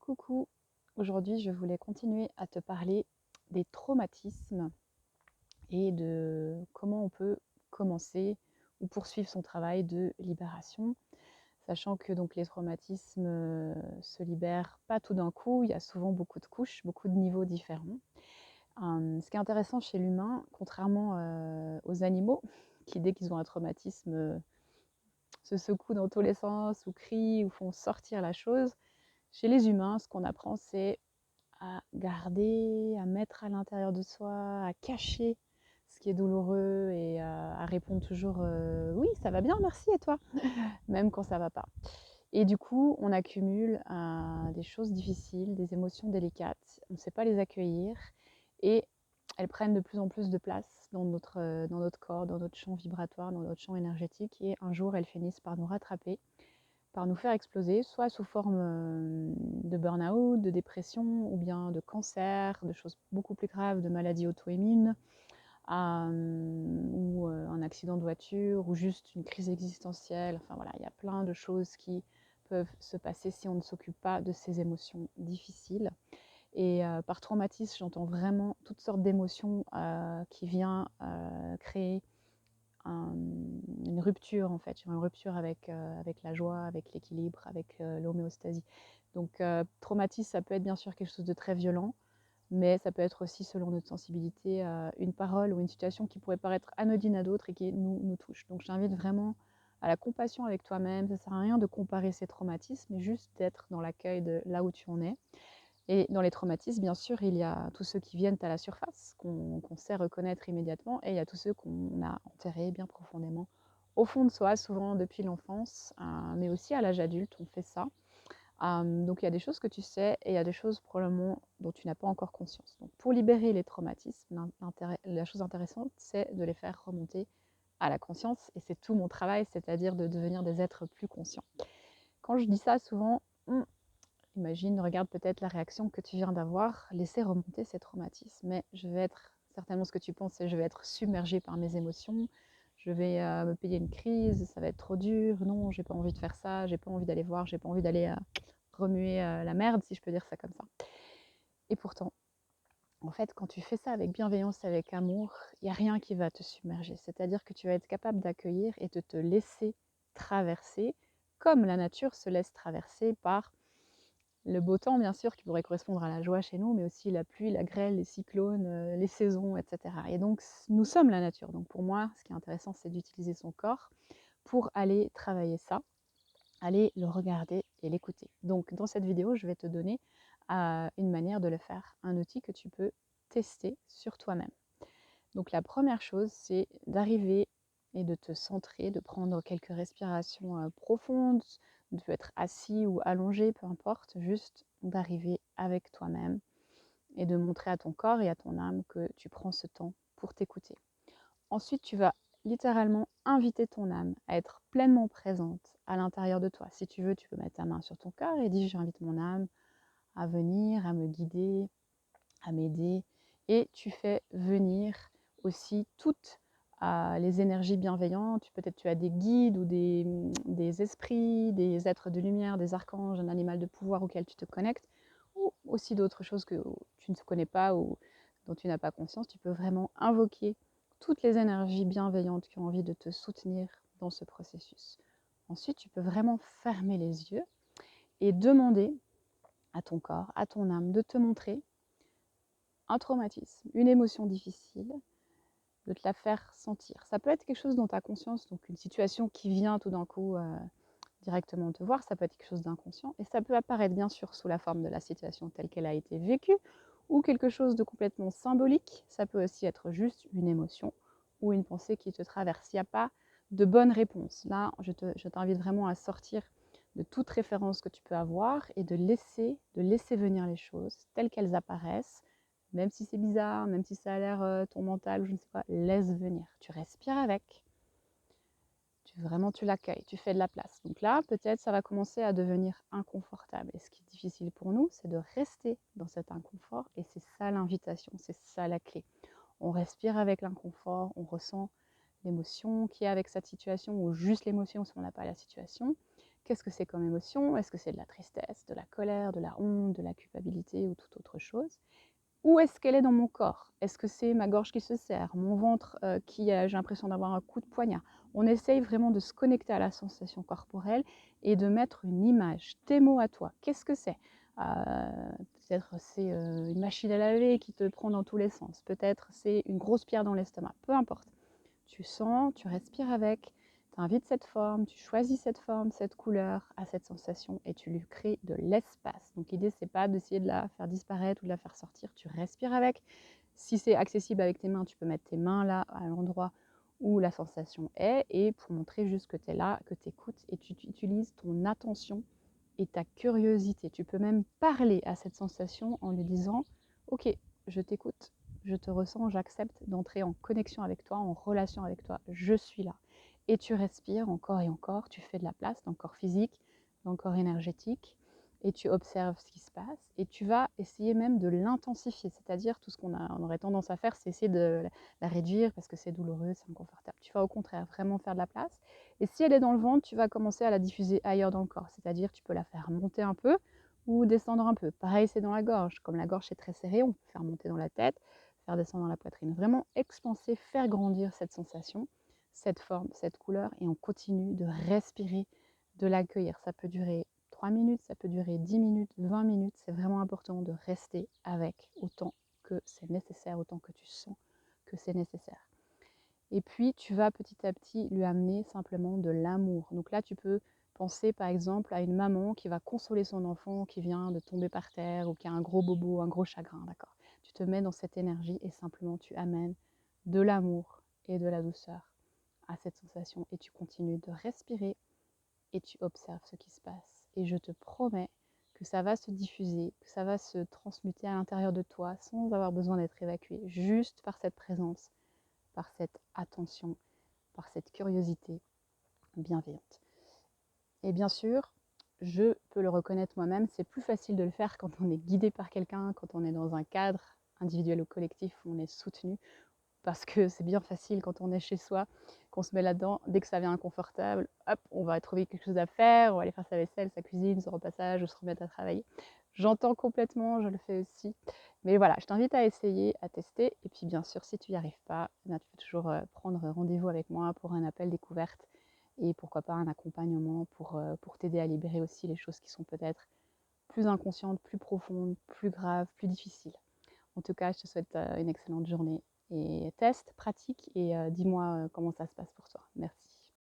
Coucou, aujourd'hui je voulais continuer à te parler des traumatismes et de comment on peut commencer ou poursuivre son travail de libération, sachant que donc les traumatismes se libèrent pas tout d'un coup, il y a souvent beaucoup de couches, beaucoup de niveaux différents. Ce qui est intéressant chez l'humain, contrairement aux animaux, qui dès qu'ils ont un traumatisme se secouent dans tous les sens ou crient ou font sortir la chose, chez les humains, ce qu'on apprend, c'est à garder, à mettre à l'intérieur de soi, à cacher ce qui est douloureux et à répondre toujours oui, ça va bien, merci, et toi? Même quand ça va pas. Et du coup, on accumule des choses difficiles, des émotions délicates, on ne sait pas les accueillir et elles prennent de plus en plus de place dans notre corps, dans notre champ vibratoire, dans notre champ énergétique et un jour elles finissent par nous rattraper, par nous faire exploser, soit sous forme de burn-out, de dépression, ou bien de cancer, de choses beaucoup plus graves, de maladies auto-immunes, ou un accident de voiture, ou juste une crise existentielle. Enfin voilà, il y a plein de choses qui peuvent se passer si on ne s'occupe pas de ces émotions difficiles. Et par traumatisme, j'entends vraiment toutes sortes d'émotions qui viennent créer une rupture en fait, une rupture avec la joie, avec l'équilibre, avec l'homéostasie. Donc traumatisme, ça peut être bien sûr quelque chose de très violent, mais ça peut être aussi, selon notre sensibilité, une parole ou une situation qui pourrait paraître anodine à d'autres et qui nous touche. Donc je t'invite vraiment à la compassion avec toi-même. Ça ne sert à rien de comparer ces traumatismes, mais juste d'être dans l'accueil de là où tu en es. Et dans les traumatismes, bien sûr, il y a tous ceux qui viennent à la surface, qu'on sait reconnaître immédiatement, et il y a tous ceux qu'on a enterrés bien profondément au fond de soi, souvent depuis l'enfance, mais aussi à l'âge adulte, on fait ça. Donc il y a des choses que tu sais et il y a des choses probablement dont tu n'as pas encore conscience. Donc pour libérer les traumatismes, la chose intéressante, c'est de les faire remonter à la conscience, et c'est tout mon travail, c'est-à-dire de devenir des êtres plus conscients. Quand je dis ça, souvent, imagine, regarde peut-être la réaction que tu viens d'avoir, laisser remonter ces traumatismes. Mais je vais être, certainement ce que tu penses, c'est je vais être submergée par mes émotions, je vais me payer une crise, ça va être trop dur, non, j'ai pas envie de faire ça, j'ai pas envie d'aller voir, j'ai pas envie d'aller remuer la merde, si je peux dire ça comme ça. Et pourtant, en fait, quand tu fais ça avec bienveillance, avec amour, il n'y a rien qui va te submerger. C'est-à-dire que tu vas être capable d'accueillir et de te laisser traverser, comme la nature se laisse traverser par le beau temps, bien sûr, qui pourrait correspondre à la joie chez nous, mais aussi la pluie, la grêle, les cyclones, les saisons, etc. Et donc, nous sommes la nature. Donc, pour moi, ce qui est intéressant, c'est d'utiliser son corps pour aller travailler ça, aller le regarder et l'écouter. Donc, dans cette vidéo, je vais te donner une manière de le faire, un outil que tu peux tester sur toi-même. Donc, la première chose, c'est d'arriver et de te centrer, de prendre quelques respirations profondes. Tu peux être assis ou allongé, peu importe, juste d'arriver avec toi-même et de montrer à ton corps et à ton âme que tu prends ce temps pour t'écouter. Ensuite, tu vas littéralement inviter ton âme à être pleinement présente à l'intérieur de toi. Si tu veux, tu peux mettre ta main sur ton cœur et dire j'invite mon âme à venir, à me guider, à m'aider. Et tu fais venir aussi toutes les énergies bienveillantes. Peut-être tu as des guides ou des esprits, des êtres de lumière, des archanges, un animal de pouvoir auquel tu te connectes, ou aussi d'autres choses que tu ne connais pas ou dont tu n'as pas conscience. Tu peux vraiment invoquer toutes les énergies bienveillantes qui ont envie de te soutenir dans ce processus. Ensuite, tu peux vraiment fermer les yeux et demander à ton corps, à ton âme, de te montrer un traumatisme, une émotion difficile, de te la faire sentir. Ça peut être quelque chose dont tu as conscience, donc une situation qui vient tout d'un coup directement te voir, ça peut être quelque chose d'inconscient, et ça peut apparaître bien sûr sous la forme de la situation telle qu'elle a été vécue, ou quelque chose de complètement symbolique. Ça peut aussi être juste une émotion ou une pensée qui te traverse. Il n'y a pas de bonne réponse. Là, je t'invite vraiment à sortir de toute référence que tu peux avoir et de laisser venir les choses telles qu'elles apparaissent, même si c'est bizarre, même si ça a l'air ton mental ou je ne sais quoi, laisse venir. Tu respires avec, tu l'accueilles, tu fais de la place. Donc là, peut-être ça va commencer à devenir inconfortable. Et ce qui est difficile pour nous, c'est de rester dans cet inconfort. Et c'est ça l'invitation, c'est ça la clé. On respire avec l'inconfort, on ressent l'émotion qu'il y a avec cette situation, ou juste l'émotion si on n'a pas la situation. Qu'est-ce que c'est comme émotion? Est-ce que c'est de la tristesse, de la colère, de la honte, de la culpabilité ou toute autre chose? Où est-ce qu'elle est dans mon corps? Est-ce que c'est ma gorge qui se serre, mon ventre qui a, j'ai l'impression d'avoir un coup de poignard? On essaye vraiment de se connecter à la sensation corporelle et de mettre une image, tes mots à toi. Qu'est-ce que c'est? Peut-être c'est une machine à laver qui te prend dans tous les sens. Peut-être c'est une grosse pierre dans l'estomac. Peu importe. Tu sens, tu respires avec, tu invites cette forme, tu choisis cette forme, cette couleur à cette sensation et tu lui crées de l'espace. Donc l'idée, c'est pas d'essayer de la faire disparaître ou de la faire sortir, tu respires avec. Si c'est accessible avec tes mains, tu peux mettre tes mains là, à l'endroit où la sensation est, et pour montrer juste que tu es là, que tu écoutes, et tu utilises ton attention et ta curiosité. Tu peux même parler à cette sensation en lui disant « Ok, je t'écoute, je te ressens, j'accepte d'entrer en connexion avec toi, en relation avec toi, je suis là. » Et tu respires encore et encore, tu fais de la place dans le corps physique, dans le corps énergétique, et tu observes ce qui se passe, et tu vas essayer même de l'intensifier, c'est-à-dire tout ce on aurait tendance à faire, c'est essayer de la réduire parce que c'est douloureux, c'est inconfortable. Tu vas au contraire vraiment faire de la place, et si elle est dans le ventre, tu vas commencer à la diffuser ailleurs dans le corps, c'est-à-dire tu peux la faire monter un peu ou descendre un peu. Pareil, c'est dans la gorge, comme la gorge est très serrée, on peut faire monter dans la tête, faire descendre dans la poitrine, vraiment expanser, faire grandir cette sensation, cette forme, cette couleur, et on continue de respirer, de l'accueillir. Ça peut durer 3 minutes, ça peut durer 10 minutes, 20 minutes. C'est vraiment important de rester avec autant que c'est nécessaire, autant que tu sens que c'est nécessaire. Et puis, tu vas petit à petit lui amener simplement de l'amour. Donc là, tu peux penser par exemple à une maman qui va consoler son enfant qui vient de tomber par terre ou qui a un gros bobo, un gros chagrin, d'accord? Tu te mets dans cette énergie et simplement tu amènes de l'amour et de la douceur à cette sensation et tu continues de respirer et tu observes ce qui se passe. Et je te promets que ça va se diffuser, que ça va se transmuter à l'intérieur de toi sans avoir besoin d'être évacué, juste par cette présence, par cette attention, par cette curiosité bienveillante. Et bien sûr, je peux le reconnaître moi-même, c'est plus facile de le faire quand on est guidé par quelqu'un, quand on est dans un cadre individuel ou collectif où on est soutenu, parce que c'est bien facile quand on est chez soi, qu'on se met là-dedans, dès que ça devient inconfortable, hop, on va trouver quelque chose à faire, on va aller faire sa vaisselle, sa cuisine, son repassage, ou se remettre à travailler. J'entends complètement, je le fais aussi. Mais voilà, je t'invite à essayer, à tester. Et puis bien sûr, si tu n'y arrives pas, tu peux toujours prendre rendez-vous avec moi pour un appel découverte et pourquoi pas un accompagnement pour t'aider à libérer aussi les choses qui sont peut-être plus inconscientes, plus profondes, plus graves, plus difficiles. En tout cas, je te souhaite une excellente journée et teste, pratique et dis-moi comment ça se passe pour toi. Merci.